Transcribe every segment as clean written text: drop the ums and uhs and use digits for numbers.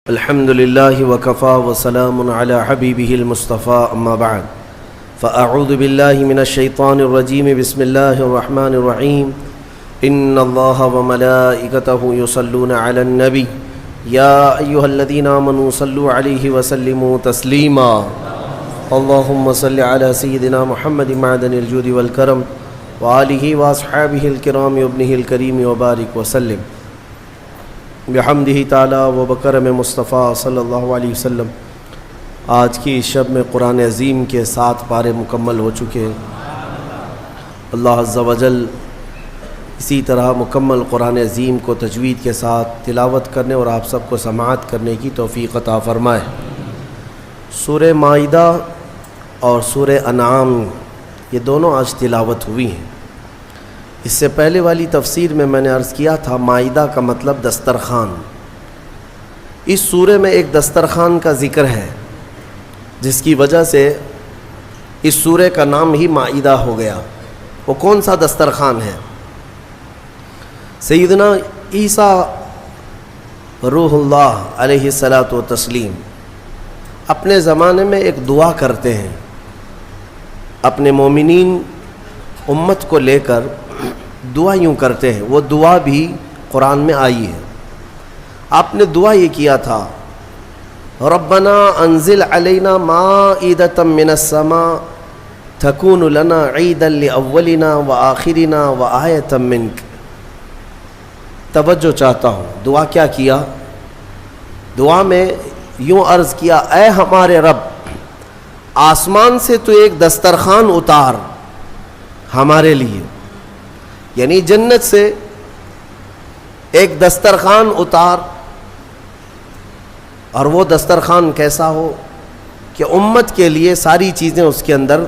الحمد لله وكفى وسلام على حبيبه المصطفى أما بعد فأعوذ بالله من الشيطان الرجيم بسم الله الرحمن الرحيم إن الله وملائكته يصلون على النبي يا أيها الذين آمنوا صلوا عليه وسلموا تسليما اللهم صل على سيدنا محمد معدن الجود والكرم وآله وأصحابه الكرام وابنه الكريم وبارك وسلم بحمدہ تعالی و بکرم مصطفیٰ صلی اللہ علیہ وسلم۔ آج کی شب میں قرآن عظیم کے 7 پارے مکمل ہو چکے ہیں۔ اللہ عز و جل اسی طرح مکمل قرآن عظیم کو تجوید کے ساتھ تلاوت کرنے اور آپ سب کو سماعت کرنے کی توفیق عطا فرمائے۔ سورہ مائدہ اور سورہ انعام یہ دونوں آج تلاوت ہوئی ہیں۔ اس سے پہلے والی تفسیر میں نے عرض کیا تھا مائدہ کا مطلب دسترخوان۔ اس سورہ میں ایک دسترخوان کا ذکر ہے جس کی وجہ سے اس سورہ کا نام ہی مائدہ ہو گیا۔ وہ کون سا دسترخوان ہے؟ سیدنا عیسیٰ روح اللہ علیہ الصلاۃ والتسلیم اپنے زمانے میں ایک دعا کرتے ہیں، اپنے مومنین امت کو لے کر دعا یوں کرتے ہیں۔ وہ دعا بھی قرآن میں آئی ہے۔ آپ نے دعا یہ کیا تھا، ربنا انزل علینا مائدۃ من السماء تکون لنا عیدا لاولنا وآخرنا وآیۃ منک۔ توجہ چاہتا ہوں، دعا کیا کیا؟ دعا میں یوں عرض کیا، اے ہمارے رب، آسمان سے تو ایک دسترخوان اتار ہمارے لیے، یعنی جنت سے ایک دسترخوان اتار، اور وہ دسترخوان کیسا ہو کہ امت کے لیے ساری چیزیں اس کے اندر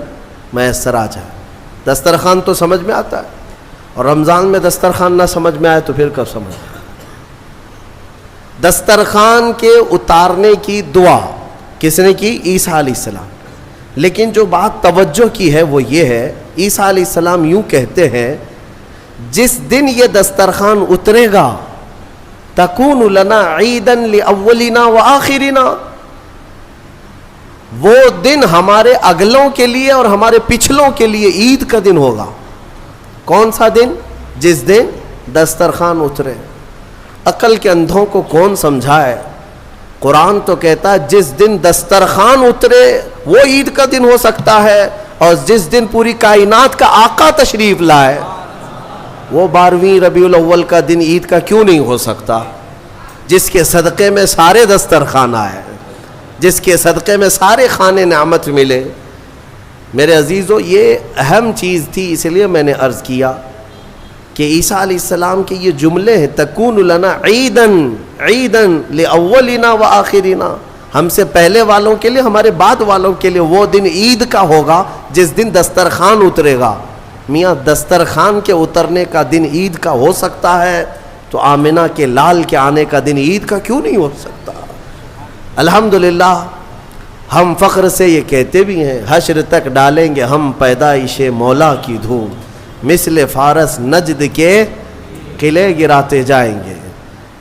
میسر آ جائیں۔ دسترخوان تو سمجھ میں آتا ہے، اور رمضان میں دسترخوان نہ سمجھ میں آئے تو پھر کب سمجھ میں آئے؟ دسترخوان کے اتارنے کی دعا کس نے کی؟ عیسیٰ علیہ السلام۔ لیکن جو بات توجہ کی ہے وہ یہ ہے، عیسیٰ علیہ السلام یوں کہتے ہیں، جس دن یہ دسترخوان اترے گا تکون لنا عیدا لاولنا وآخرنا، وہ دن ہمارے اگلوں کے لیے اور ہمارے پچھلوں کے لیے عید کا دن ہوگا۔ کون سا دن؟ جس دن دسترخوان اترے۔ عقل کے اندھوں کو کون سمجھائے؟ قرآن تو کہتا ہے جس دن دسترخوان اترے وہ عید کا دن ہو سکتا ہے، اور جس دن پوری کائنات کا آقا تشریف لائے وہ 12ویں ربیع الاول کا دن عید کا کیوں نہیں ہو سکتا؟ جس کے صدقے میں سارے دسترخوان آئے، جس کے صدقے میں سارے خانے نعمت ملے۔ میرے عزیزو، یہ اہم چیز تھی، اس لیے میں نے عرض کیا کہ عیسیٰ علیہ السلام کے یہ جملے ہیں، تکون لنا عیدن عیدن لاولنا وآخرنا، ہم سے پہلے والوں کے لیے، ہمارے بعد والوں کے لیے وہ دن عید کا ہوگا جس دن دسترخوان اترے گا۔ میاں دسترخوان کے اترنے کا دن عید کا ہو سکتا ہے تو آمنہ کے لال کے آنے کا دن عید کا کیوں نہیں ہو سکتا؟ الحمدللہ ہم فخر سے یہ کہتے بھی ہیں، حشر تک ڈالیں گے ہم پیدائش مولا کی دھوم، مثل فارس نجد کے قلعے گراتے جائیں گے،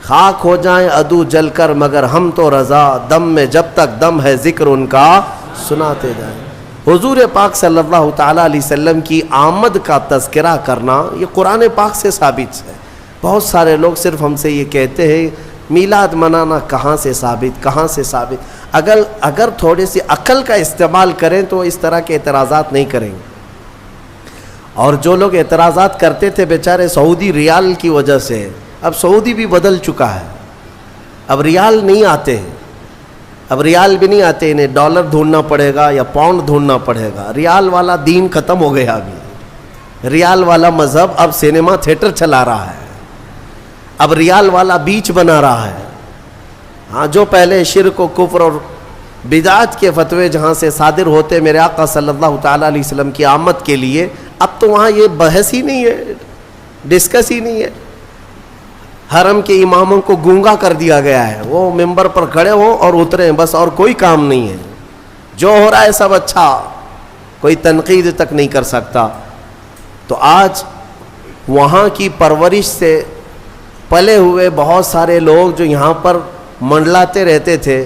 خاک ہو جائیں عدو جل کر مگر ہم تو رضا، دم میں جب تک دم ہے ذکر ان کا سناتے جائیں۔ حضور پاک صلی اللہ تعالیٰ علیہ وسلم کی آمد کا تذکرہ کرنا یہ قرآن پاک سے ثابت ہے۔ بہت سارے لوگ صرف ہم سے یہ کہتے ہیں میلاد منانا کہاں سے ثابت، کہاں سے ثابت؟ اگر تھوڑے سی عقل کا استعمال کریں تو اس طرح کے اعتراضات نہیں کریں گے۔ اور جو لوگ اعتراضات کرتے تھے بیچارے سعودی ریال کی وجہ سے، اب سعودی بھی بدل چکا ہے، اب ریال نہیں آتے ہیں، اب ریال بھی نہیں آتے، انہیں ڈالر ڈھونڈنا پڑے گا یا پاؤنڈ ڈھونڈنا پڑے گا۔ ریال والا دین ختم ہو گیا، ابھی ریال والا مذہب اب سینما تھیٹر چلا رہا ہے، اب ریال والا بیچ بنا رہا ہے۔ ہاں، جو پہلے شرک و کفر اور بدعت کے فتوے جہاں سے صادر ہوتے میرے آقا صلی اللہ تعالیٰ علیہ وسلم کی آمد کے لیے، اب تو وہاں یہ بحث ہی نہیں ہے، ڈسکس ہی نہیں ہے۔ حرم کے اماموں کو گونگا کر دیا گیا ہے، وہ ممبر پر کھڑے ہوں اور اتریں، بس اور کوئی کام نہیں ہے۔ جو ہو رہا ہے سب اچھا، کوئی تنقید تک نہیں کر سکتا۔ تو آج وہاں کی پرورش سے پلے ہوئے بہت سارے لوگ جو یہاں پر منڈلاتے رہتے تھے،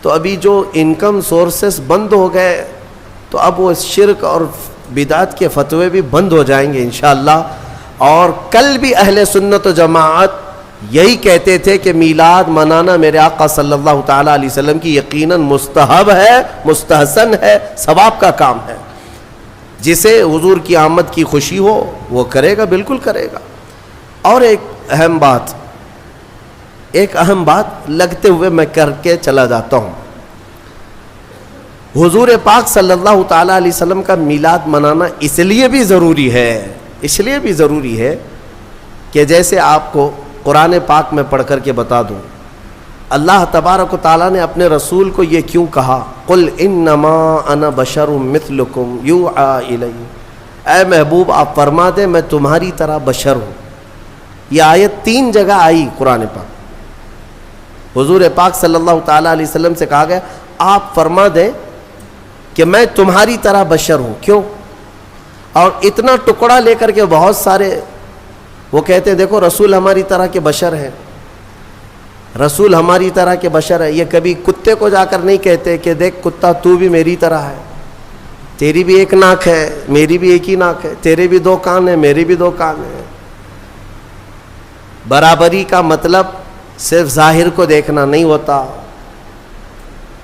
تو ابھی جو انکم سورسز بند ہو گئے تو اب وہ شرک اور بدعت کے فتوے بھی بند ہو جائیں گے انشاءاللہ. اور کل بھی اہل سنت و جماعت یہی کہتے تھے کہ میلاد منانا میرے آقا صلی اللہ تعالیٰ علیہ وسلم کی یقیناً مستحب ہے، مستحسن ہے، ثواب کا کام ہے. جسے حضور کی آمد کی خوشی ہو وہ کرے گا، بالکل کرے گا. اور ایک اہم بات لگتے ہوئے میں کر کے چلا جاتا ہوں. حضور پاک صلی اللہ تعالیٰ علیہ وسلم کا میلاد منانا اس لیے بھی ضروری ہے کہ جیسے آپ کو قرآن پاک میں پڑھ کر کے بتا دوں، اللہ تبارک و تعالیٰ نے اپنے رسول کو یہ کیوں کہا، قل انما انا بشر مثلکم یوحی الی. اے محبوب آپ فرما دیں میں تمہاری طرح بشر ہوں. یہ آیت 3 جگہ آئی قرآن پاک. حضور پاک صلی اللہ تعالیٰ علیہ وسلم سے کہا گیا آپ فرما دیں کہ میں تمہاری طرح بشر ہوں. کیوں؟ اور اتنا ٹکڑا لے کر کے بہت سارے وہ کہتے ہیں دیکھو رسول ہماری طرح کے بشر ہیں، رسول ہماری طرح کے بشر ہے. یہ کبھی کتے کو جا کر نہیں کہتے کہ دیکھ کتا تو بھی میری طرح ہے، تیری بھی ایک ناک ہے میری بھی ایک ہی ناک ہے، تیرے بھی 2 کان ہیں میرے بھی 2 کان ہیں. برابری کا مطلب صرف ظاہر کو دیکھنا نہیں ہوتا.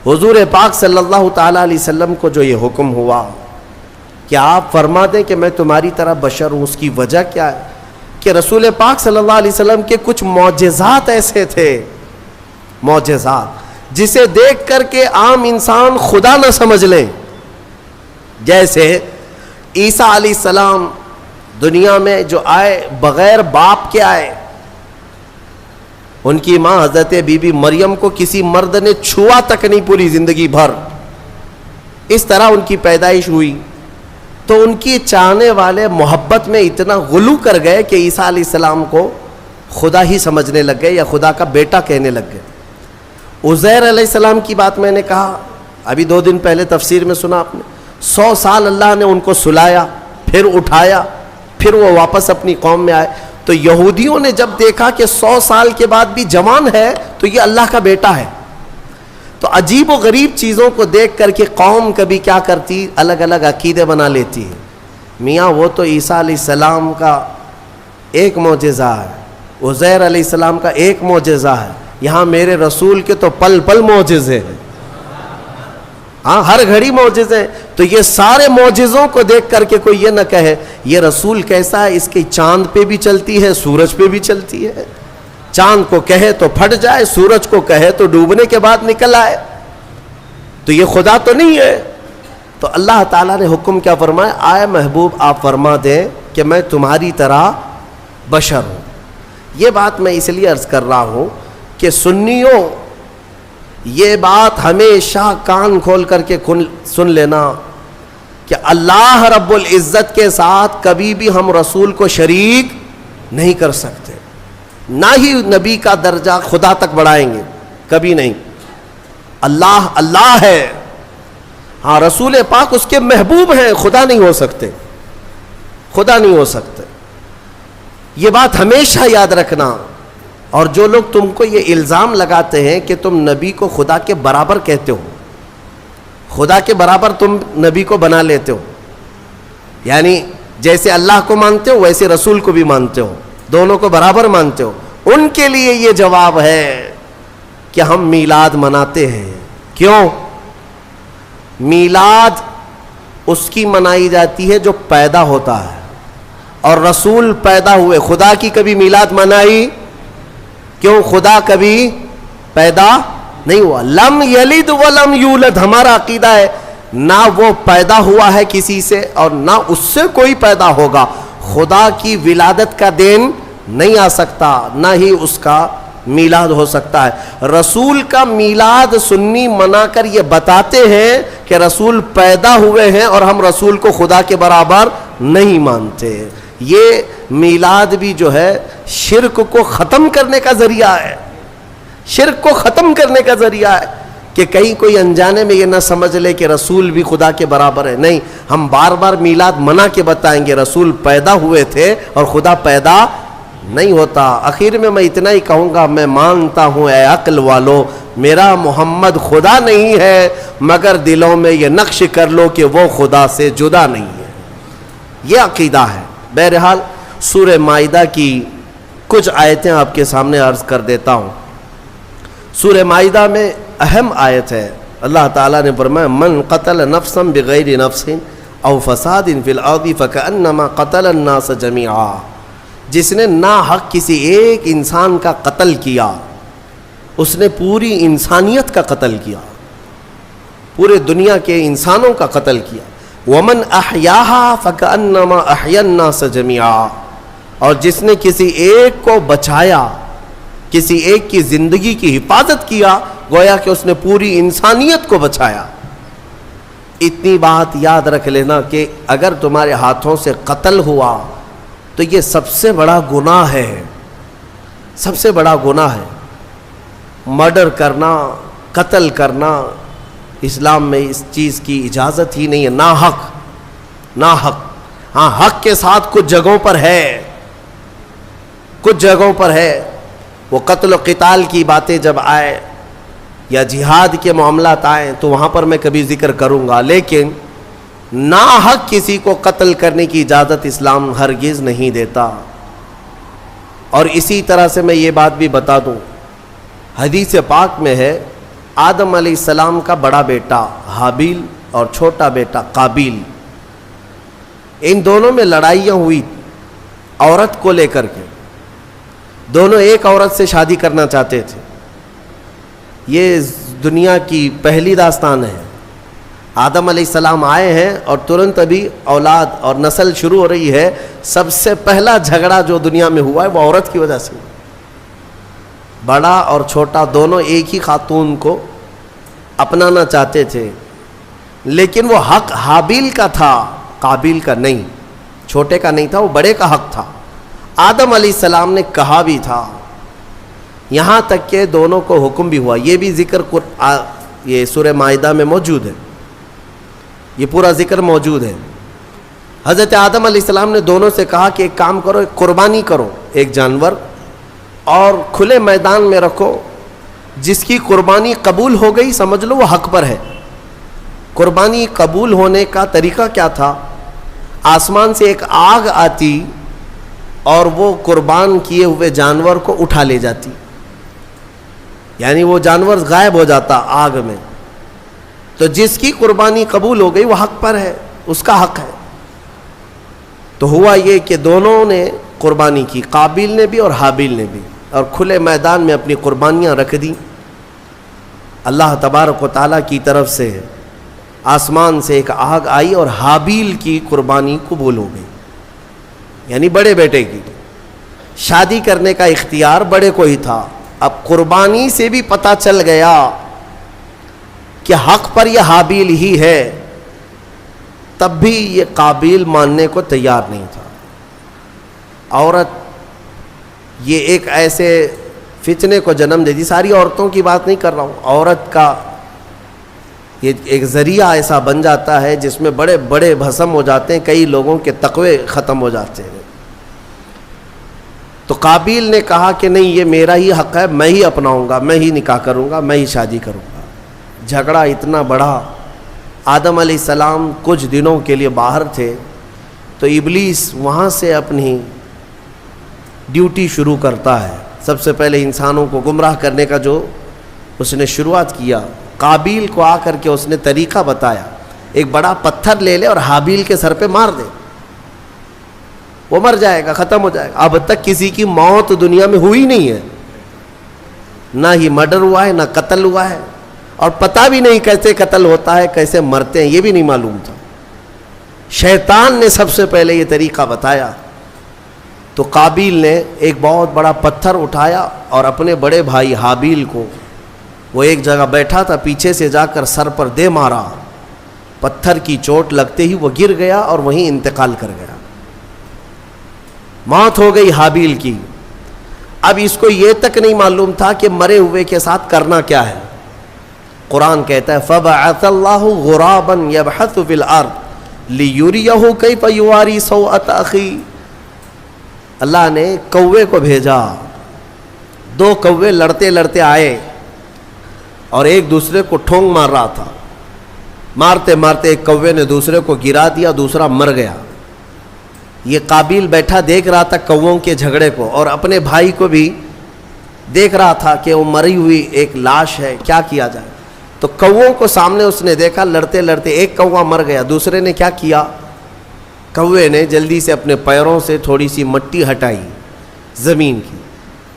حضور پاک صلی اللہ تعالیٰ علیہ وسلم کو جو یہ حکم ہوا کہ آپ فرما دیں کہ میں تمہاری طرح بشر ہوں، اس کی وجہ کیا ہے کہ رسول پاک صلی اللہ علیہ وسلم کے کچھ معجزات ایسے تھے، معجزات جسے دیکھ کر کے عام انسان خدا نہ سمجھ لیں. جیسے عیسیٰ علیہ السلام دنیا میں جو آئے بغیر باپ کے آئے، ان کی ماں حضرت بی بی مریم کو کسی مرد نے چھوا تک نہیں پوری زندگی بھر، اس طرح ان کی پیدائش ہوئی. تو ان کی چاہنے والے محبت میں اتنا غلو کر گئے کہ عیسیٰ علیہ السلام کو خدا ہی سمجھنے لگ گئے یا خدا کا بیٹا کہنے لگ گئے. عزیر علیہ السلام کی بات میں نے کہا ابھی 2 دن پہلے تفسیر میں سنا آپ نے، 100 سال اللہ نے ان کو سلایا، پھر اٹھایا، پھر وہ واپس اپنی قوم میں آئے. تو یہودیوں نے جب دیکھا کہ 100 سال کے بعد بھی جوان ہے تو یہ اللہ کا بیٹا ہے. تو عجیب و غریب چیزوں کو دیکھ کر کے قوم کبھی کیا کرتی، الگ الگ عقیدے بنا لیتی ہے. میاں وہ تو عیسیٰ علیہ السلام کا ایک معجزہ ہے، عزیر علیہ السلام کا ایک معجزہ ہے، یہاں میرے رسول کے تو پل پل معجزے ہیں، ہاں ہر گھڑی معجزے ہیں. تو یہ سارے معجزوں کو دیکھ کر کے کوئی یہ نہ کہے یہ رسول کیسا ہے، اس کی چاند پہ بھی چلتی ہے سورج پہ بھی چلتی ہے، چاند کو کہے تو پھٹ جائے، سورج کو کہے تو ڈوبنے کے بعد نکل آئے، تو یہ خدا تو نہیں ہے. تو اللہ تعالیٰ نے حکم کیا فرمایا، آئے محبوب آپ فرما دیں کہ میں تمہاری طرح بشر ہوں. یہ بات میں اس لیے عرض کر رہا ہوں کہ سنیوں یہ بات ہمیشہ کان کھول کر کے سن لینا کہ اللہ رب العزت کے ساتھ کبھی بھی ہم رسول کو شریک نہیں کر سکتے، نہ ہی نبی کا درجہ خدا تک بڑھائیں گے، کبھی نہیں. اللہ اللہ ہے، ہاں رسول پاک اس کے محبوب ہیں، خدا نہیں ہو سکتے، خدا نہیں ہو سکتے. یہ بات ہمیشہ یاد رکھنا. اور جو لوگ تم کو یہ الزام لگاتے ہیں کہ تم نبی کو خدا کے برابر کہتے ہو، خدا کے برابر تم نبی کو بنا لیتے ہو، یعنی جیسے اللہ کو مانتے ہو ویسے رسول کو بھی مانتے ہو، دونوں کو برابر مانتے ہو، ان کے لیے یہ جواب ہے کہ ہم میلاد مناتے ہیں. کیوں؟ میلاد اس کی منائی جاتی ہے جو پیدا ہوتا ہے، اور رسول پیدا ہوئے. خدا کی کبھی میلاد منائی؟ کیوں؟ خدا کبھی پیدا نہیں ہوا. لم یلد ولم یولد ہمارا عقیدہ ہے، نہ وہ پیدا ہوا ہے کسی سے اور نہ اس سے کوئی پیدا ہوگا. خدا کی ولادت کا دین نہیں آ سکتا، نہ ہی اس کا میلاد ہو سکتا ہے. رسول کا میلاد سنی منا کر یہ بتاتے ہیں کہ رسول پیدا ہوئے ہیں اور ہم رسول کو خدا کے برابر نہیں مانتے. یہ میلاد بھی جو ہے شرک کو ختم کرنے کا ذریعہ ہے، شرک کو ختم کرنے کا ذریعہ ہے کہ کہیں کوئی انجانے میں یہ نہ سمجھ لے کہ رسول بھی خدا کے برابر ہے. نہیں، ہم بار بار میلاد منا کے بتائیں گے رسول پیدا ہوئے تھے اور خدا پیدا نہیں ہوتا. آخر میں اتنا ہی کہوں گا, میں مانتا ہوں اے عقل والو, میرا محمد خدا نہیں ہے, مگر دلوں میں یہ نقش کر لو کہ وہ خدا سے جدا نہیں ہے. یہ عقیدہ ہے. بہرحال سورہ مائدہ کی کچھ آیتیں آپ کے سامنے عرض کر دیتا ہوں. سورہ مائدہ میں اہم آیت ہے. اللہ تعالیٰ نے فرمایا من قتل نفسا بغیر نفس او فساد فی الارض فکأنما قتل الناس جمیعا. جس نے ناحق کسی ایک انسان کا قتل کیا, اس نے پوری انسانیت کا قتل کیا, پورے دنیا کے انسانوں کا قتل کیا. ومن احیاها فکأنما احیا الناس جمیعا. اور جس نے کسی ایک کو بچایا, کسی ایک کی زندگی کی حفاظت کیا, گویا کہ اس نے پوری انسانیت کو بچایا. اتنی بات یاد رکھ لینا کہ اگر تمہارے ہاتھوں سے قتل ہوا تو یہ سب سے بڑا گناہ ہے, سب سے بڑا گناہ ہے. مرڈر کرنا, قتل کرنا, اسلام میں اس چیز کی اجازت ہی نہیں ہے. ناحق, ناحق. ہاں حق کے ساتھ کچھ جگہوں پر ہے, کچھ جگہوں پر ہے. وہ قتل و قتال کی باتیں جب آئے یا جہاد کے معاملات آئیں تو وہاں پر میں کبھی ذکر کروں گا, لیکن ناحق کسی کو قتل کرنے کی اجازت اسلام ہرگز نہیں دیتا. اور اسی طرح سے میں یہ بات بھی بتا دوں, حدیث پاک میں ہے آدم علیہ السلام کا بڑا بیٹا حابیل اور چھوٹا بیٹا قابیل, ان دونوں میں لڑائیاں ہوئی عورت کو لے کر کے. دونوں ایک عورت سے شادی کرنا چاہتے تھے. یہ دنیا کی پہلی داستان ہے. آدم علیہ السلام آئے ہیں اور ترنت ابھی اولاد اور نسل شروع ہو رہی ہے. سب سے پہلا جھگڑا جو دنیا میں ہوا ہے وہ عورت کی وجہ سے. بڑا اور چھوٹا دونوں ایک ہی خاتون کو اپنانا چاہتے تھے, لیکن وہ حق حابیل کا تھا, قابیل کا نہیں, چھوٹے کا نہیں تھا, وہ بڑے کا حق تھا. آدم علیہ السلام نے کہا بھی تھا, یہاں تک کہ دونوں کو حکم بھی ہوا. یہ بھی ذکر یہ سورہ مائدہ میں موجود ہے, یہ پورا ذکر موجود ہے. حضرت آدم علیہ السلام نے دونوں سے کہا کہ ایک کام کرو, ایک قربانی کرو, ایک جانور, اور کھلے میدان میں رکھو. جس کی قربانی قبول ہو گئی سمجھ لو وہ حق پر ہے. قربانی قبول ہونے کا طریقہ کیا تھا؟ آسمان سے ایک آگ آتی اور وہ قربان کیے ہوئے جانور کو اٹھا لے جاتی, یعنی وہ جانور غائب ہو جاتا آگ میں. تو جس کی قربانی قبول ہو گئی وہ حق پر ہے, اس کا حق ہے. تو ہوا یہ کہ دونوں نے قربانی کی, قابیل نے بھی اور حابیل نے بھی, اور کھلے میدان میں اپنی قربانیاں رکھ دیں. اللہ تبارک و تعالیٰ کی طرف سے آسمان سے ایک آگ آئی اور حابیل کی قربانی قبول ہو گئی, یعنی بڑے بیٹے کی. شادی کرنے کا اختیار بڑے کو ہی تھا. اب قربانی سے بھی پتہ چل گیا کہ حق پر یہ حابیل ہی ہے, تب بھی یہ قابیل ماننے کو تیار نہیں تھا. عورت یہ ایک ایسے فتنے کو جنم دے دی. ساری عورتوں کی بات نہیں کر رہا ہوں, عورت کا یہ ایک ذریعہ ایسا بن جاتا ہے جس میں بڑے بڑے بھسم ہو جاتے ہیں, کئی لوگوں کے تقوی ختم ہو جاتے ہیں. تو قابیل نے کہا کہ نہیں, یہ میرا ہی حق ہے, میں ہی اپناؤں گا, میں ہی نکاح کروں گا, میں ہی شادی کروں گا. جھگڑا اتنا بڑا. آدم علیہ السلام کچھ دنوں کے لیے باہر تھے تو ابلیس وہاں سے اپنی ڈیوٹی شروع کرتا ہے. سب سے پہلے انسانوں کو گمراہ کرنے کا جو اس نے شروعات کیا, قابیل کو آ کر کے اس نے طریقہ بتایا, ایک بڑا پتھر لے لے اور حابیل کے سر پہ مار دے, وہ مر جائے گا, ختم ہو جائے گا. اب تک کسی کی موت دنیا میں ہوئی نہیں ہے, نہ ہی مرڈر ہوا ہے, نہ قتل ہوا ہے, اور پتہ بھی نہیں کیسے قتل ہوتا ہے, کیسے مرتے ہیں, یہ بھی نہیں معلوم تھا. شیطان نے سب سے پہلے یہ طریقہ بتایا. تو قابیل نے ایک بہت بڑا پتھر اٹھایا اور اپنے بڑے بھائی حابیل کو, وہ ایک جگہ بیٹھا تھا, پیچھے سے جا کر سر پر دے مارا. پتھر کی چوٹ لگتے ہی وہ گر گیا اور وہیں انتقال کر گیا, موت ہو گئی حابیل کی. اب اس کو یہ تک نہیں معلوم تھا کہ مرے ہوئے کے ساتھ کرنا کیا ہے. قرآن کہتا ہے فَبَعَثَ اللَّهُ غُرَابًا يَبْحَثُ فِي الْأَرْضِ لِيُرِيَهُ كَيْفَ يُوَارِي سَوْءَةَ أَخِيهِ. اللہ نے کوے کو بھیجا. 2 کوے لڑتے لڑتے آئے اور ایک دوسرے کو ٹھونگ مار رہا تھا. مارتے مارتے ایک کوے نے دوسرے کو گرا دیا, دوسرا مر گیا. یہ قابیل بیٹھا دیکھ رہا تھا کووں کے جھگڑے کو, اور اپنے بھائی کو بھی دیکھ رہا تھا کہ وہ مری ہوئی ایک لاش ہے, کیا کیا جائے. تو کووں کو سامنے اس نے دیکھا, لڑتے لڑتے ایک کوا مر گیا. دوسرے نے کیا کیا, کوے نے جلدی سے اپنے پیروں سے تھوڑی سی مٹی ہٹائی زمین کی,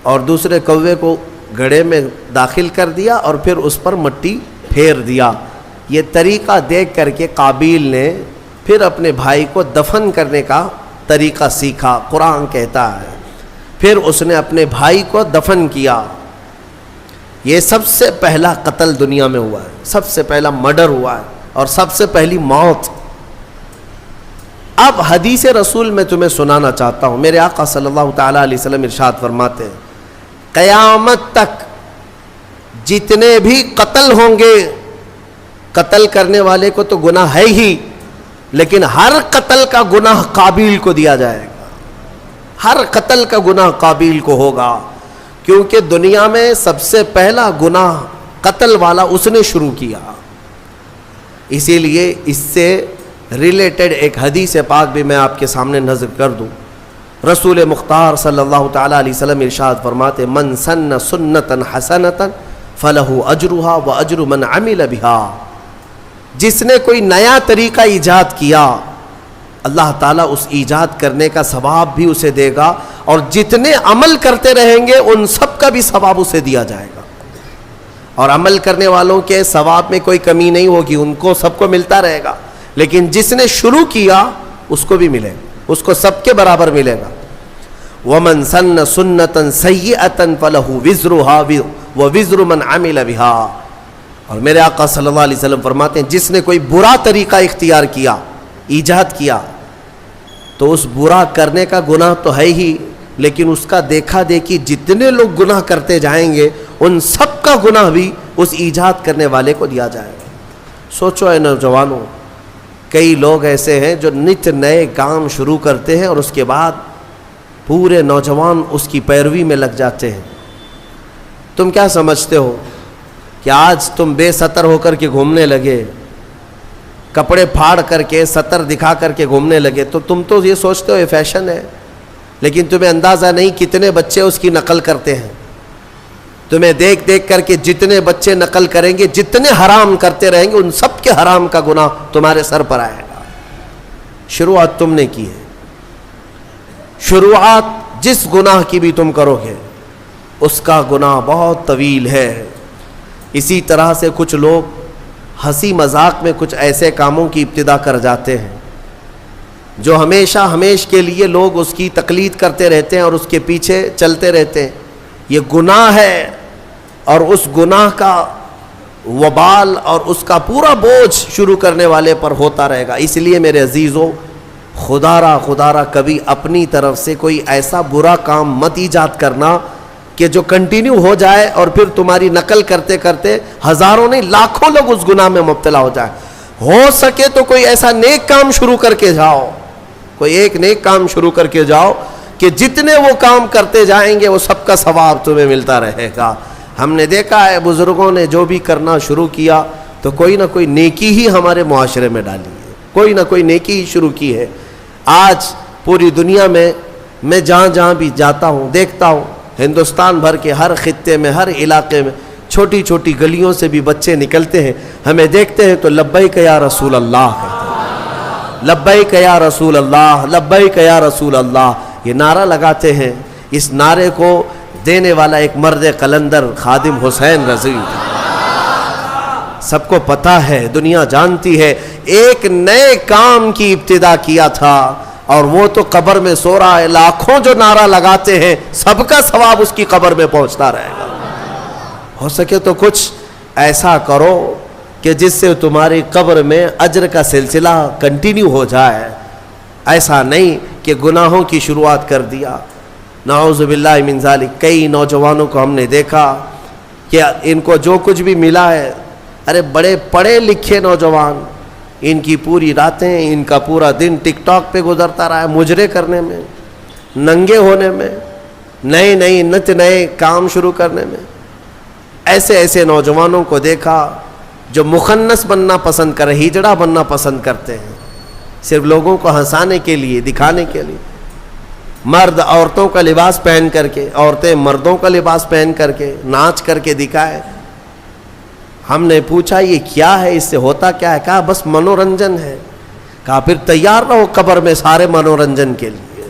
اور دوسرے کوے کو گڑھے میں داخل کر دیا اور پھر اس پر مٹی پھیر دیا. یہ طریقہ دیکھ کر کے قابیل نے پھر اپنے بھائی کو دفن کرنے کا طریقہ سیکھا. قرآن کہتا ہے پھر اس نے اپنے بھائی کو دفن کیا. یہ سب سے پہلا قتل دنیا میں ہوا ہے, سب سے پہلا مرڈر ہوا ہے, اور سب سے پہلی موت. اب حدیث رسول میں تمہیں سنانا چاہتا ہوں. میرے آقا صلی اللہ تعالیٰ علیہ وسلم ارشاد فرماتے ہیں, قیامت تک جتنے بھی قتل ہوں گے, قتل کرنے والے کو تو گناہ ہے ہی, لیکن ہر قتل کا گناہ قابیل کو دیا جائے گا. ہر قتل کا گناہ قابیل کو ہوگا, کیونکہ دنیا میں سب سے پہلا گناہ قتل والا اس نے شروع کیا. اسی لیے اس سے ریلیٹڈ ایک حدیث پاک بھی میں آپ کے سامنے نظر کر دوں. رسول مختار صلی اللہ تعالیٰ علیہ وسلم ارشاد فرماتے, من سن سنتا حسنتا فلہ اجرہا واجر من عمل بہا. جس نے کوئی نیا طریقہ ایجاد کیا, اللہ تعالیٰ اس ایجاد کرنے کا ثواب بھی اسے دے گا, اور جتنے عمل کرتے رہیں گے ان سب کا بھی ثواب اسے دیا جائے گا. اور عمل کرنے والوں کے ثواب میں کوئی کمی نہیں ہوگی, ان کو سب کو ملتا رہے گا, لیکن جس نے شروع کیا اس کو بھی ملے گا, اس کو سب کے برابر ملے گا. وَمَنْ سَنَّ سُنَّةً سَيِّئَةً فَلَهُ وِزْرُهَا وَوِزْرُ مَنْ عَمِلَ بِهَا. اور میرے آقا صلی اللہ علیہ وسلم فرماتے ہیں, جس نے کوئی برا طریقہ اختیار کیا, ایجاد کیا, تو اس برا کرنے کا گناہ تو ہے ہی, لیکن اس کا دیکھا دیکھی جتنے لوگ گناہ کرتے جائیں گے ان سب کا گناہ بھی اس ایجاد کرنے والے کو دیا جائے گا. سوچو اے نوجوانوں, کئی لوگ ایسے ہیں جو نت نئے کام شروع کرتے ہیں اور اس کے بعد پورے نوجوان اس کی پیروی میں لگ جاتے ہیں. تم کیا سمجھتے ہو کہ آج تم بے ستر ہو کر کے گھومنے لگے, کپڑے پھاڑ کر کے ستر دکھا کر کے گھومنے لگے, تو تم تو یہ سوچتے ہو یہ فیشن ہے, لیکن تمہیں اندازہ نہیں کتنے بچے اس کی نقل کرتے ہیں. تمہیں دیکھ دیکھ کر کے جتنے بچے نقل کریں گے, جتنے حرام کرتے رہیں گے, ان سب کے حرام کا گناہ تمہارے سر پر آئے گا. شروعات تم نے کی ہے, شروعات جس گناہ کی بھی تم کرو گے اس کا گناہ بہت طویل ہے. اسی طرح سے کچھ لوگ ہنسی مذاق میں کچھ ایسے کاموں کی ابتدا کر جاتے ہیں جو ہمیشہ ہمیش کے لیے لوگ اس کی تقلید کرتے رہتے ہیں اور اس کے پیچھے چلتے رہتے ہیں. یہ گناہ ہے, اور اس گناہ کا وبال اور اس کا پورا بوجھ شروع کرنے والے پر ہوتا رہے گا. اس لیے میرے عزیزو, خدا را کبھی اپنی طرف سے کوئی ایسا برا کام مت ایجاد کرنا کہ جو کنٹینیو ہو جائے اور پھر تمہاری نقل کرتے کرتے ہزاروں نہیں لاکھوں لوگ اس گناہ میں مبتلا ہو جائیں. ہو سکے تو کوئی ایسا نیک کام شروع کر کے جاؤ, کوئی ایک نیک کام شروع کر کے جاؤ کہ جتنے وہ کام کرتے جائیں گے وہ سب کا ثواب تمہیں ملتا رہے گا. ہم نے دیکھا ہے بزرگوں نے جو بھی کرنا شروع کیا تو کوئی نہ کوئی نیکی ہی ہمارے معاشرے میں ڈالی ہے, کوئی نہ کوئی نیکی ہی شروع کی ہے. آج پوری دنیا میں جہاں جہاں بھی جاتا ہوں دیکھتا ہوں, ہندوستان بھر کے ہر خطے میں, ہر علاقے میں چھوٹی چھوٹی گلیوں سے بھی بچے نکلتے ہیں, ہمیں دیکھتے ہیں تو لبیک یا رسول اللہ کہتے ہیں, لبیک یا رسول اللہ, لبیک یا رسول اللہ, یہ نعرہ لگاتے ہیں. اس نعرے کو دینے والا ایک مرد قلندر خادم حسین رضوی تھا. سب کو پتا ہے, دنیا جانتی ہے, ایک نئے کام کی ابتدا کیا تھا اور وہ تو قبر میں سو رہا ہے. لاکھوں جو نعرہ لگاتے ہیں سب کا ثواب اس کی قبر میں پہنچتا رہے گا. ہو سکے تو کچھ ایسا کرو کہ جس سے تمہاری قبر میں اجر کا سلسلہ کنٹینیو ہو جائے. ایسا نہیں کہ گناہوں کی شروعات کر دیا. نعوذ باللہ من ذالک. کئی نوجوانوں کو ہم نے دیکھا کہ ان کو جو کچھ بھی ملا ہے, ارے بڑے پڑھے لکھے نوجوان, ان کی پوری راتیں, ان کا پورا دن ٹک ٹاک پہ گزرتا رہا ہے, مجرے کرنے میں. ننگے ہونے میں، نئے نئے نت نئے کام شروع کرنے میں. ایسے ایسے نوجوانوں کو دیکھا جو مخنث بننا پسند کر رہے، ہجڑا بننا پسند کرتے ہیں، صرف لوگوں کو ہنسانے کے لیے، دکھانے کے لیے. مرد عورتوں کا لباس پہن کر کے، عورتیں مردوں کا لباس پہن کر کے ناچ کر کے دکھائے. ہم نے پوچھا یہ کیا ہے، اس سے ہوتا کیا ہے؟ کہا بس منورنجن ہے. کہا پھر تیار رہو قبر میں سارے منورنجن کے لیے.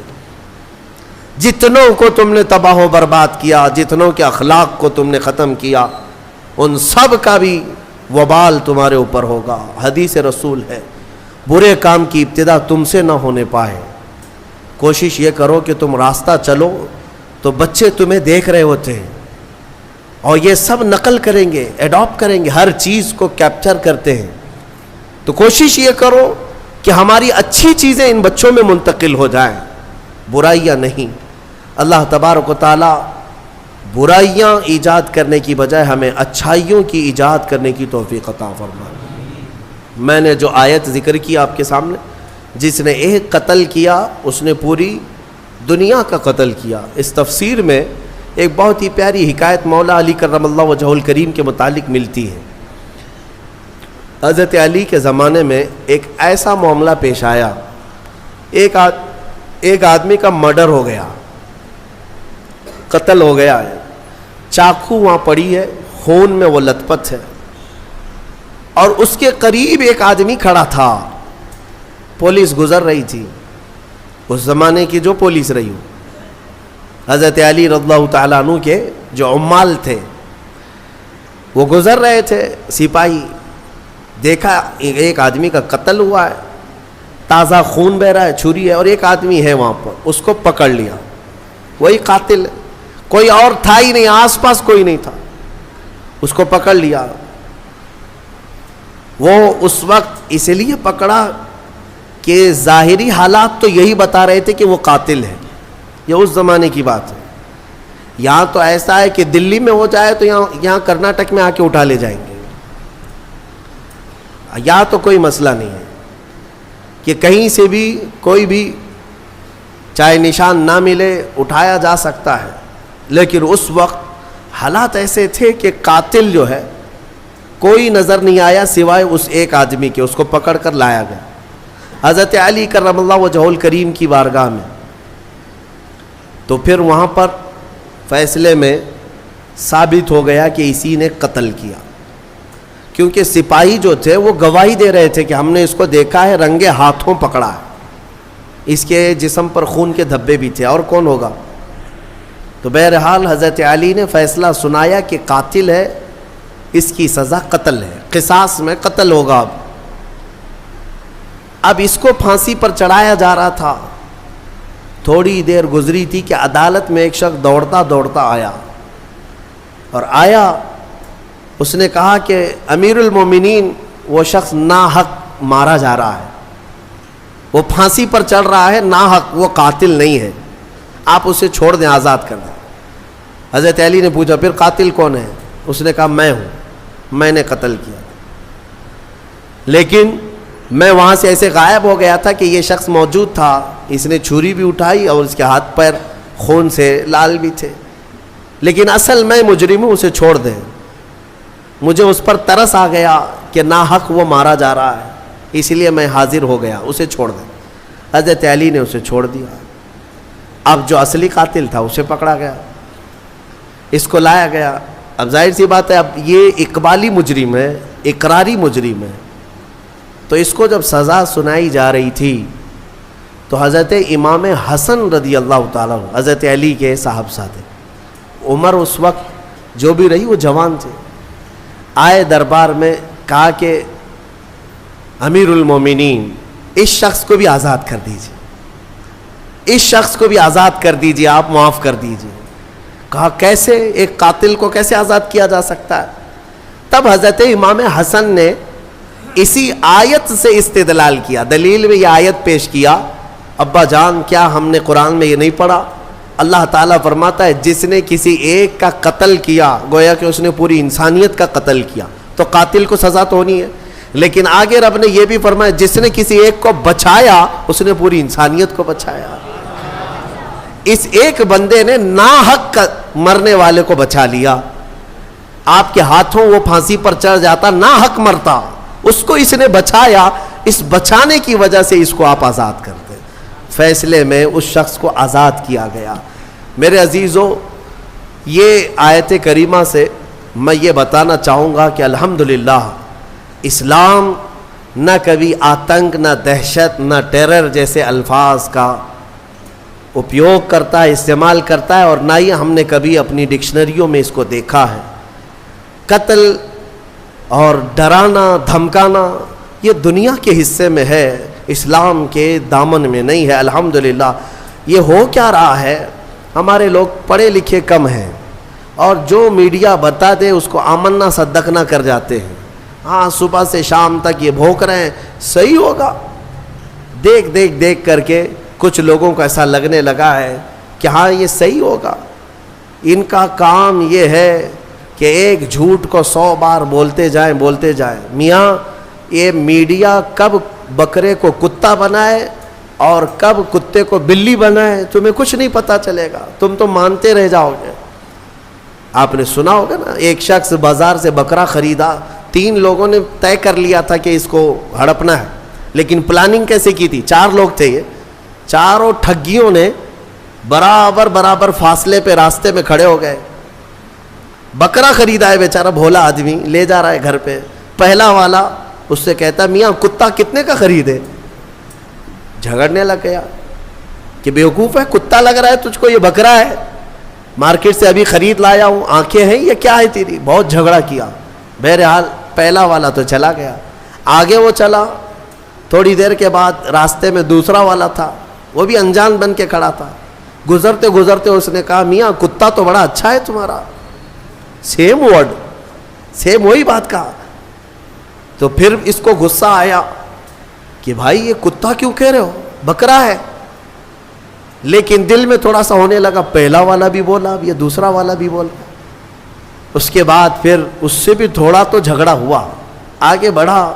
جتنوں کو تم نے تباہ و برباد کیا، جتنوں کے اخلاق کو تم نے ختم کیا، ان سب کا بھی وبال تمہارے اوپر ہوگا. حدیث رسول ہے برے کام کی ابتدا تم سے نہ ہونے پائے. کوشش یہ کرو کہ تم راستہ چلو تو بچے تمہیں دیکھ رہے ہوتے ہیں اور یہ سب نقل کریں گے، ایڈاپٹ کریں گے، ہر چیز کو کیپچر کرتے ہیں. تو کوشش یہ کرو کہ ہماری اچھی چیزیں ان بچوں میں منتقل ہو جائیں، برائیاں نہیں. اللہ تبارک و تعالی برائیاں ایجاد کرنے کی بجائے ہمیں اچھائیوں کی ایجاد کرنے کی توفیق عطا فرمائے. میں نے جو آیت ذکر کی آپ کے سامنے، جس نے ایک قتل کیا اس نے پوری دنیا کا قتل کیا. اس تفسیر میں ایک بہت ہی پیاری حکایت مولا علی کرم اللہ وجہہ الکریم کے متعلق ملتی ہے. حضرت علی کے زمانے میں ایک ایسا معاملہ پیش آیا، ایک آدمی کا مرڈر ہو گیا، قتل ہو گیا ہے. چاقو وہاں پڑی ہے، خون میں وہ لت پت ہے، اور اس کے قریب ایک آدمی کھڑا تھا. پولیس گزر رہی تھی، اس زمانے کی جو پولیس رہی ہو. حضرت علی رضی اللہ تعالیٰ عنہ کے جو عمال تھے وہ گزر رہے تھے. سپاہی دیکھا ایک آدمی کا قتل ہوا ہے، تازہ خون بہ رہا ہے، چھری ہے، اور ایک آدمی ہے وہاں پر. اس کو پکڑ لیا، وہی قاتل ہے، کوئی اور تھا ہی نہیں، آس پاس کوئی نہیں تھا. اس کو پکڑ لیا. وہ اس وقت اس لیے پکڑا کہ ظاہری حالات تو یہی بتا رہے تھے کہ وہ قاتل ہے. یہ اس زمانے کی بات ہے. یہاں تو ایسا ہے کہ دلی میں ہو جائے تو یہاں کرناٹک میں آ کے اٹھا لے جائیں گے. یہاں تو کوئی مسئلہ نہیں ہے کہ کہیں سے بھی کوئی بھی چاہے نشان نہ ملے اٹھایا جا سکتا ہے. لیکن اس وقت حالات ایسے تھے کہ قاتل جو ہے کوئی نظر نہیں آیا سوائے اس ایک آدمی کے. اس کو پکڑ کر لایا گیا حضرت علی کرم اللہ وجہہ الکریم کی بارگاہ میں. تو پھر وہاں پر فیصلے میں ثابت ہو گیا کہ اسی نے قتل کیا، کیونکہ سپاہی جو تھے وہ گواہی دے رہے تھے کہ ہم نے اس کو دیکھا ہے، رنگے ہاتھوں پکڑا ہے، اس کے جسم پر خون کے دھبے بھی تھے، اور کون ہوگا. تو بہرحال حضرت علی نے فیصلہ سنایا کہ قاتل ہے، اس کی سزا قتل ہے، قصاص میں قتل ہوگا. اب اس کو پھانسی پر چڑھایا جا رہا تھا. تھوڑی دیر گزری تھی کہ عدالت میں ایک شخص دوڑتا دوڑتا آیا، اور آیا اس نے کہا کہ امیر المومنین وہ شخص ناحق مارا جا رہا ہے، وہ پھانسی پر چڑھ رہا ہے ناحق، وہ قاتل نہیں ہے، آپ اسے چھوڑ دیں، آزاد کر دیں. حضرت علی نے پوچھا پھر قاتل کون ہے؟ اس نے کہا میں ہوں، میں نے قتل کیا، لیکن میں وہاں سے ایسے غائب ہو گیا تھا کہ یہ شخص موجود تھا. اس نے چھری بھی اٹھائی اور اس کے ہاتھ پیر خون سے لال بھی تھے، لیکن اصل میں مجرم ہوں، اسے چھوڑ دیں. مجھے اس پر ترس آ گیا کہ ناحق وہ مارا جا رہا ہے، اس لیے میں حاضر ہو گیا، اسے چھوڑ دیں. حضرت علی نے اسے چھوڑ دیا. اب جو اصلی قاتل تھا اسے پکڑا گیا، اس کو لایا گیا. اب ظاہر سی بات ہے اب یہ اقبالی مجرم ہے، اقراری مجرم ہے. تو اس کو جب سزا سنائی جا رہی تھی تو حضرت امام حسن رضی اللہ تعالیٰ عنہ، حضرت علی کے صاحبزادے، عمر اس وقت جو بھی رہی وہ جوان تھے، آئے دربار میں، کہا کہ امیر المومنین اس شخص کو بھی آزاد کر دیجیے، اس شخص کو بھی آزاد کر دیجیے، آپ معاف کر دیجیے. کہا کیسے؟ ایک قاتل کو کیسے آزاد کیا جا سکتا ہے؟ تب حضرت امام حسن نے اسی آیت سے استدلال کیا، دلیل میں یہ آیت پیش کیا. ابا جان کیا ہم نے قرآن میں یہ نہیں پڑھا؟ اللہ تعالیٰ فرماتا ہے جس نے کسی ایک کا قتل کیا گویا کہ اس نے پوری انسانیت کا قتل کیا، تو قاتل کو سزا تو ہونی ہے. لیکن آگے رب نے یہ بھی فرمایا جس نے کسی ایک کو بچایا اس نے پوری انسانیت کو بچایا. اس ایک بندے نے ناحق مرنے والے کو بچا لیا. آپ کے ہاتھوں وہ پھانسی پر چڑھ جاتا, ناحق مرتا, اس کو اس نے بچایا. اس بچانے کی وجہ سے اس کو آپ آزاد کر دیں. فیصلے میں اس شخص کو آزاد کیا گیا. میرے عزیزوں, یہ آیت کریمہ سے میں یہ بتانا چاہوں گا کہ الحمدللہ اسلام نہ کبھی آتنک, نہ دہشت, نہ ٹیرر جیسے الفاظ کا اپیوگ کرتا ہے, استعمال کرتا ہے, اور نہ ہی ہم نے کبھی اپنی ڈکشنریوں میں اس کو دیکھا ہے. قتل اور ڈرانا دھمکانا یہ دنیا کے حصے میں ہے, اسلام کے دامن میں نہیں ہے. الحمدللہ یہ ہو کیا رہا ہے, ہمارے لوگ پڑھے لکھے کم ہیں, اور جو میڈیا بتا دے اس کو آمنا صدقنا کر جاتے ہیں. ہاں صبح سے شام تک یہ بھونک رہے ہیں, صحیح ہوگا. دیکھ کر کے کچھ لوگوں کو ایسا لگنے لگا ہے کہ ہاں یہ صحیح ہوگا. ان کا کام یہ ہے کہ ایک جھوٹ کو 100 بار بولتے جائیں. میاں یہ میڈیا کب بکرے کو کتا بنائے اور کب کتے کو بلی بنائے تمہیں کچھ نہیں پتا چلے گا, تم تو مانتے رہ جاؤ گے. آپ نے سنا ہوگا نا, ایک شخص بازار سے بکرا خریدا, 3 لوگوں نے طے کر لیا تھا کہ اس کو ہڑپنا ہے, لیکن پلاننگ کیسے کی تھی؟ 4 لوگ تھے, یہ چاروں ٹھگیوں نے برابر فاصلے پہ راستے میں کھڑے ہو گئے. بکرا خریدا ہے بیچارہ بھولا آدمی, لے جا رہا ہے گھر پہ. پہلا والا اس سے کہتا میاں کتا کتنے کا خریدے؟ جھگڑنے لگ گیا کہ بیوقوف ہے, کتا لگ رہا ہے تجھ کو, یہ بکرا ہے, مارکیٹ سے ابھی خرید لایا ہوں, آنکھیں ہیں یہ کیا ہے تیری؟ بہت جھگڑا کیا. بہرحال پہلا والا تو چلا گیا. آگے وہ چلا, تھوڑی دیر کے بعد راستے میں دوسرا والا تھا, وہ بھی انجان بن کے کھڑا تھا. گزرتے اس نے کہا میاں کتا تو بڑا اچھا ہے تمہارا. سیم ورڈ, سیم وہی بات کہا. تو پھر اس کو غصہ آیا کہ بھائی یہ کتا کیوں کہہ رہے ہو, بکرا ہے. لیکن دل میں تھوڑا سا ہونے لگا, پہلا والا بھی بولا, اب یہ دوسرا والا بھی بولا. اس کے بعد پھر اس سے بھی تھوڑا تو جھگڑا ہوا, آگے بڑھا.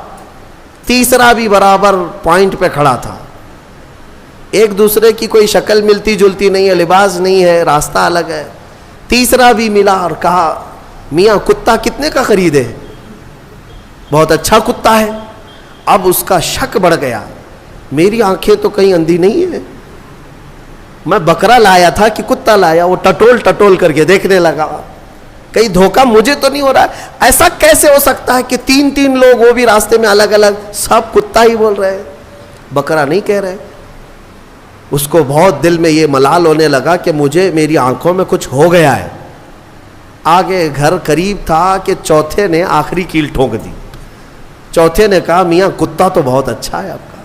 تیسرا بھی برابر پوائنٹ پہ کھڑا تھا. ایک دوسرے کی کوئی شکل ملتی جلتی نہیں ہے, لباس نہیں ہے, راستہ الگ ہے. تیسرا بھی ملا اور کہا میاں کتا کتنے کا خریدے؟ بہت اچھا کتا ہے. اب اس کا شک بڑھ گیا, میری آنکھیں تو کہیں اندھی نہیں ہے, میں بکرا لایا تھا کہ کتا لایا؟ وہ ٹٹول کر کے دیکھنے لگا, کہیں دھوکہ مجھے تو نہیں ہو رہا ہے. ایسا کیسے ہو سکتا ہے کہ 3 لوگ وہ بھی راستے میں الگ الگ, سب کتا ہی بول رہے ہیں, بکرا نہیں کہہ رہے. اس کو بہت دل میں یہ ملال ہونے لگا کہ مجھے میری آنکھوں میں کچھ ہو گیا ہے. آگے گھر قریب تھا کہ چوتھے نے آخری کیل ٹھونک دی. چوتھے نے کہا میاں کتا تو بہت اچھا ہے آپ کا,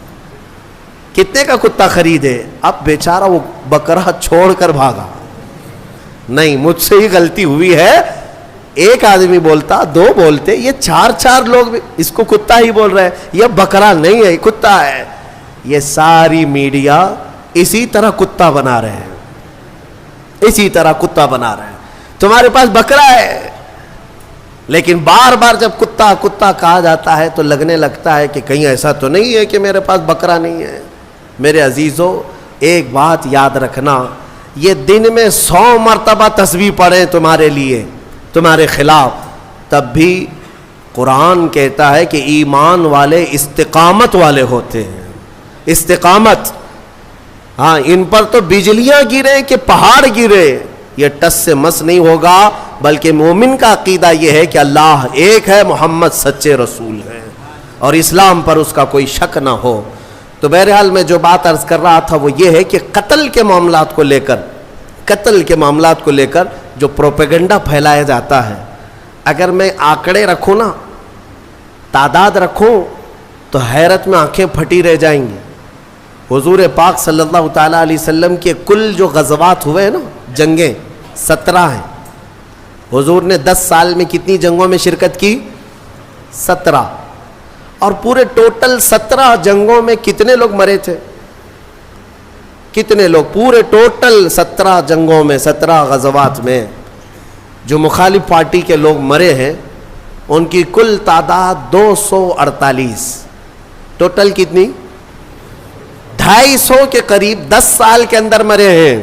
کتنے کا کتا خریدے؟ اب بیچارہ وہ بکرا چھوڑ کر بھاگا. نہیں مجھ سے ہی غلطی ہوئی ہے, ایک آدمی بولتا, 2 بولتے, یہ 4 لوگ اس کو کتا ہی بول رہے ہیں. یہ بکرا نہیں ہے, کتا ہے. یہ ساری میڈیا اسی طرح کتا بنا رہے ہیں, اسی طرح کتا بنا رہے ہیں. تمہارے پاس بکرا ہے, لیکن بار بار جب کتا کتا کہا جاتا ہے تو لگنے لگتا ہے کہ کہیں ایسا تو نہیں ہے کہ میرے پاس بکرا نہیں ہے. میرے عزیزوں ایک بات یاد رکھنا, یہ دن میں 100 مرتبہ تسبیح پڑھیں تمہارے لیے, تمہارے خلاف, تب بھی قرآن کہتا ہے کہ ایمان والے استقامت والے ہوتے ہیں. استقامت, ہاں ان پر تو بجلیاں گرے کہ پہاڑ گرے, یہ ٹس سے مس نہیں ہوگا. بلکہ مومن کا عقیدہ یہ ہے کہ اللہ ایک ہے, محمد سچے رسول ہیں, اور اسلام پر اس کا کوئی شک نہ ہو. تو بہرحال میں جو بات عرض کر رہا تھا وہ یہ ہے کہ قتل کے معاملات کو لے کر جو پروپیگنڈا پھیلایا جاتا ہے, اگر میں آنکڑے رکھوں نا, تعداد رکھوں, تو حیرت میں آنکھیں پھٹی رہ جائیں گی. حضور پاک صلی اللہ تعالیٰ علیہ وسلم کے کل جو غزوات ہوئے ہیں نا, جنگیں 17 ہیں. حضور نے 10 سال میں کتنی جنگوں میں شرکت کی؟ 17. اور پورے ٹوٹل 17 جنگوں میں کتنے لوگ مرے تھے؟ کتنے لوگ پورے ٹوٹل 17 جنگوں میں, 17 غزوات میں جو مخالف پارٹی کے لوگ مرے ہیں, ان کی کل تعداد 248. ٹوٹل کتنی؟ 250 کے قریب 10 سال کے اندر مرے ہیں.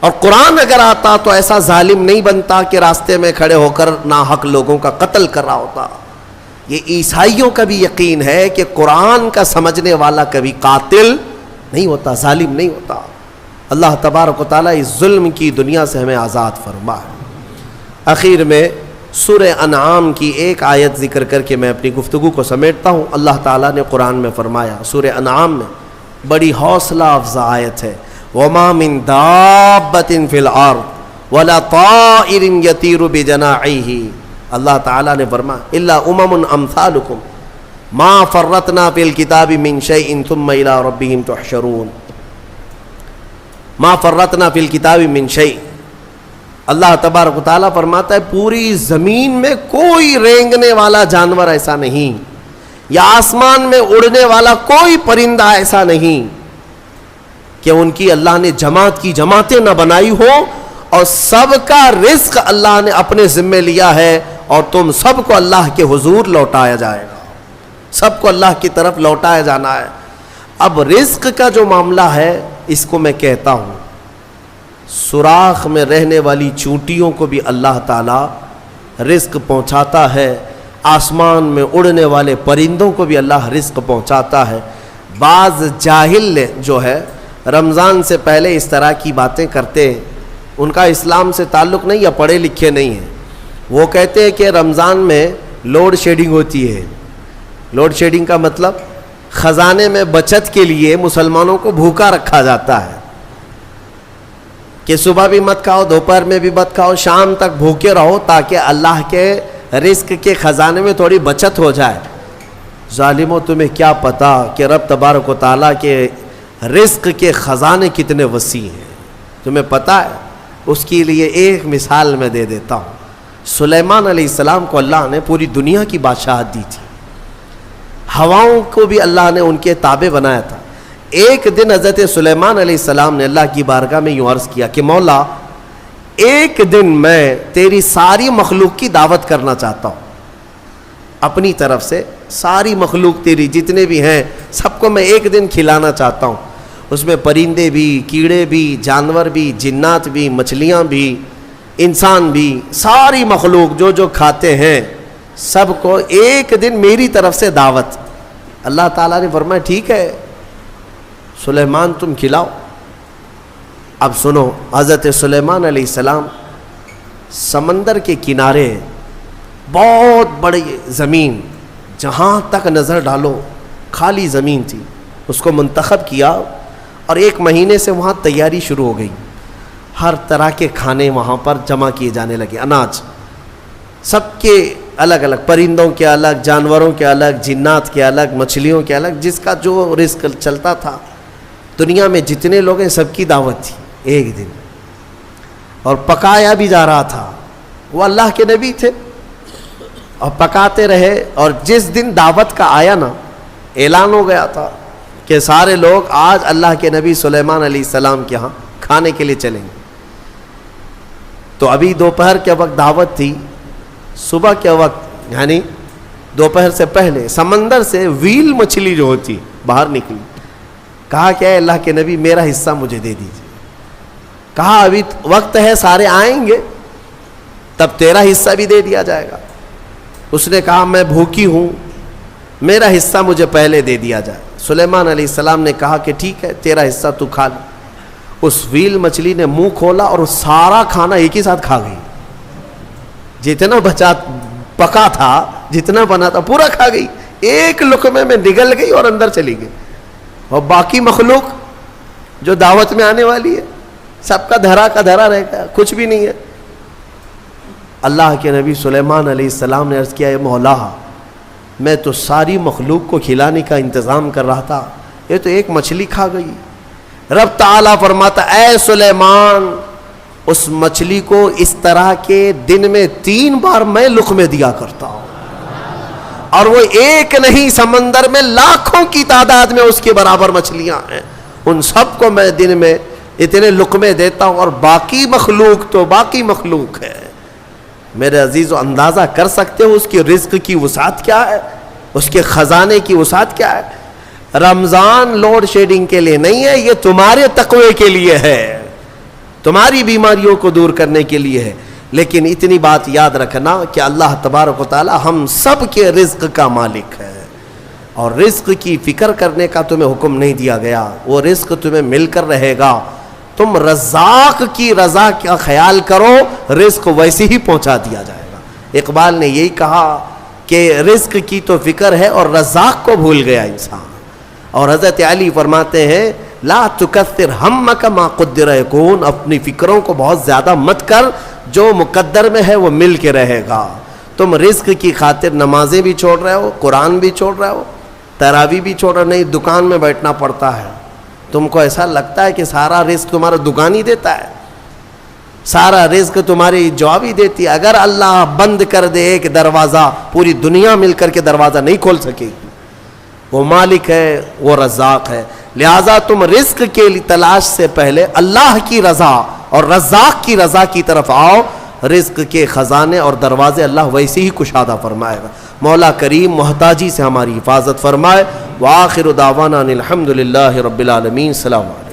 اور قرآن اگر آتا تو ایسا ظالم نہیں بنتا کہ راستے میں کھڑے ہو کر ناحق لوگوں کا قتل کر رہا ہوتا. یہ عیسائیوں کا بھی یقین ہے کہ قرآن کا سمجھنے والا کبھی قاتل نہیں ہوتا، ظالم نہیں ہوتا. اللہ تبارک و تعالیٰ اس ظلم کی دنیا سے ہمیں آزاد فرمائے. اخیر میں سورہ انعام کی ایک آیت ذکر کر کے میں اپنی گفتگو کو سمیٹتا ہوں. اللہ تعالیٰ نے قرآن میں فرمایا، سورہ انعام میں بڑی حوصلہ افزا آیت ہے، وَمَا مِن دَابَّةٍ فِي الْأَرْضِ وَلَا طَائِرٍ يَطِيرُ بِجَنَاحِهِ. اللہ تعالیٰ نے فرمایا إِلَّا أُمَمٌ أَمْثَالُكُمْ مَا فَرَّطْنَا فِي الْكِتَابِ مِن شَيْءٍ ثُمَّ إِلَىٰ رَبِّهِمْ تُحْشَرُونَ. مَا فَرَّطْنَا فِي الْكِتَابِ مِن شَيْءٍ. اللہ تبارک و تعالیٰ فرماتا ہے پوری زمین میں کوئی رینگنے والا جانور ایسا نہیں، یا آسمان میں اڑنے والا کوئی پرندہ ایسا نہیں کہ ان کی اللہ نے جماعت کی جماعتیں نہ بنائی ہو، اور سب کا رزق اللہ نے اپنے ذمے لیا ہے، اور تم سب کو اللہ کے حضور لوٹایا جائے گا، سب کو اللہ کی طرف لوٹایا جانا ہے. اب رزق کا جو معاملہ ہے اس کو میں کہتا ہوں، سوراخ میں رہنے والی چونٹیوں کو بھی اللہ تعالیٰ رزق پہنچاتا ہے، آسمان میں اڑنے والے پرندوں کو بھی اللہ رزق پہنچاتا ہے. بعض جاہل جو ہے رمضان سے پہلے اس طرح کی باتیں کرتے ہیں، ان کا اسلام سے تعلق نہیں یا پڑھے لکھے نہیں ہیں. وہ کہتے ہیں کہ رمضان میں لوڈ شیڈنگ ہوتی ہے. لوڈ شیڈنگ کا مطلب خزانے میں بچت کے لیے مسلمانوں کو بھوکا رکھا جاتا ہے کہ صبح بھی مت کھاؤ، دوپہر میں بھی مت کھاؤ، شام تک بھوکے رہو تاکہ اللہ کے رزق کے خزانے میں تھوڑی بچت ہو جائے. ظالموں، تمہیں کیا پتا کہ رب تبارک و تعالیٰ کے رزق کے خزانے کتنے وسیع ہیں؟ تمہیں پتہ ہے؟ اس کے لیے ایک مثال میں دے دیتا ہوں. سلیمان علیہ السلام کو اللہ نے پوری دنیا کی بادشاہت دی تھی، ہواؤں کو بھی اللہ نے ان کے تابع بنایا تھا. ایک دن حضرت سلیمان علیہ السلام نے اللہ کی بارگاہ میں یوں عرض کیا کہ مولا، ایک دن میں تیری ساری مخلوق کی دعوت کرنا چاہتا ہوں، اپنی طرف سے ساری مخلوق تیری جتنے بھی ہیں سب کو میں ایک دن کھلانا چاہتا ہوں. اس میں پرندے بھی، کیڑے بھی، جانور بھی، جنات بھی، مچھلیاں بھی، انسان بھی، ساری مخلوق جو جو کھاتے ہیں سب کو ایک دن میری طرف سے دعوت. اللہ تعالیٰ نے فرمایا ٹھیک ہے سلیمان تم کھلاؤ. اب سنو، حضرت سلیمان علیہ السلام سمندر کے کنارے بہت بڑی زمین، جہاں تک نظر ڈالو خالی زمین تھی، اس کو منتخب کیا اور ایک مہینے سے وہاں تیاری شروع ہو گئی. ہر طرح کے کھانے وہاں پر جمع کیے جانے لگے، اناج سب کے الگ الگ، پرندوں کے الگ، جانوروں کے الگ، جنات کے الگ، مچھلیوں کے الگ، جس کا جو رزق چلتا تھا. دنیا میں جتنے لوگ ہیں سب کی دعوت تھی ایک دن، اور پکایا بھی جا رہا تھا. وہ اللہ کے نبی تھے اور پکاتے رہے. اور جس دن دعوت کا آیا نا، اعلان ہو گیا تھا کہ سارے لوگ آج اللہ کے نبی سلیمان علیہ السلام کے ہاں کھانے کے لیے چلیں گے. تو ابھی دوپہر کے وقت دعوت تھی. صبح کے وقت یعنی دوپہر سے پہلے سمندر سے ویل مچھلی جو ہوتی باہر نکلی. کہا کہ اے اللہ کے نبی میرا حصہ مجھے دے دیجیے. کہا ابھی وقت ہے، سارے آئیں گے تب تیرا حصہ بھی دے دیا جائے گا. اس نے کہا میں بھوکی ہوں، میرا حصہ مجھے پہلے دے دیا جائے. سلیمان علیہ السلام نے کہا کہ ٹھیک ہے تیرا حصہ تو کھا لے. اس ویل مچھلی نے منہ کھولا اور سارا کھانا ایک ہی ساتھ کھا گئی. جتنا بچا پکا تھا، جتنا بنا تھا پورا کھا گئی، ایک لقمے میں نگل گئی اور اندر چلی گئی. اور باقی مخلوق جو دعوت میں آنے والی ہے سب کا دھرا رہ گیا، کچھ بھی نہیں ہے. اللہ کے نبی سلیمان علیہ السلام نے عرض کیا اے مولا، میں تو ساری مخلوق کو کھلانے کا انتظام کر رہا تھا، یہ تو ایک مچھلی کھا گئی. رب تعالیٰ فرماتا اے سلیمان، اس مچھلی کو اس طرح کے دن میں 3 بار میں لقمے دیا کرتا ہوں، اور وہ ایک نہیں، سمندر میں لاکھوں کی تعداد میں اس کے برابر مچھلیاں ہیں. ان سب کو میں دن میں اتنے لقمے دیتا ہوں، اور باقی مخلوق تو باقی مخلوق ہے. میرے عزیزو، اندازہ کر سکتے ہو اس کی رزق کی وسعت کیا ہے، اس کے خزانے کی وسعت کیا ہے. رمضان لوڈ شیڈنگ کے لیے نہیں ہے، یہ تمہارے تقوی کے لیے ہے. تمہاری بیماریوں کو دور کرنے کے لیے ہے. لیکن اتنی بات یاد رکھنا کہ اللہ تبارک و تعالی ہم سب کے رزق کا مالک ہے, اور رزق کی فکر کرنے کا تمہیں حکم نہیں دیا گیا. وہ رزق تمہیں مل کر رہے گا, تم رزاق کی رضا کا خیال کرو, رزق ویسے ہی پہنچا دیا جائے گا. اقبال نے یہی کہا کہ رزق کی تو فکر ہے اور رزاق کو بھول گیا انسان. اور حضرت علی فرماتے ہیں لا تکثر ہمک ما قدر یکون, اپنی فکروں کو بہت زیادہ مت کر, جو مقدر میں ہے وہ مل کے رہے گا. تم رزق کی خاطر نمازیں بھی چھوڑ رہے ہو, قرآن بھی چھوڑ رہے ہو, تراویح بھی چھوڑ رہے, نہیں دکان میں بیٹھنا پڑتا ہے. تم کو ایسا لگتا ہے کہ سارا رزق تمہارا دکان ہی دیتا ہے, سارا رزق تمہاری جاب ہی دیتی ہے. اگر اللہ بند کر دے ایک دروازہ, پوری دنیا مل کر کے دروازہ نہیں کھول سکے گی. وہ مالک ہے, وہ رزاق ہے. لہٰذا تم رزق کے تلاش سے پہلے اللہ کی رضا اور رزاق کی رضا کی طرف آؤ. رزق کے خزانے اور دروازے اللہ ویسے ہی کشادہ فرمائے گا. مولا کریم محتاجی سے ہماری حفاظت فرمائے. وآخر دعوانا الحمد للہ رب العالمین. السلام علیکم.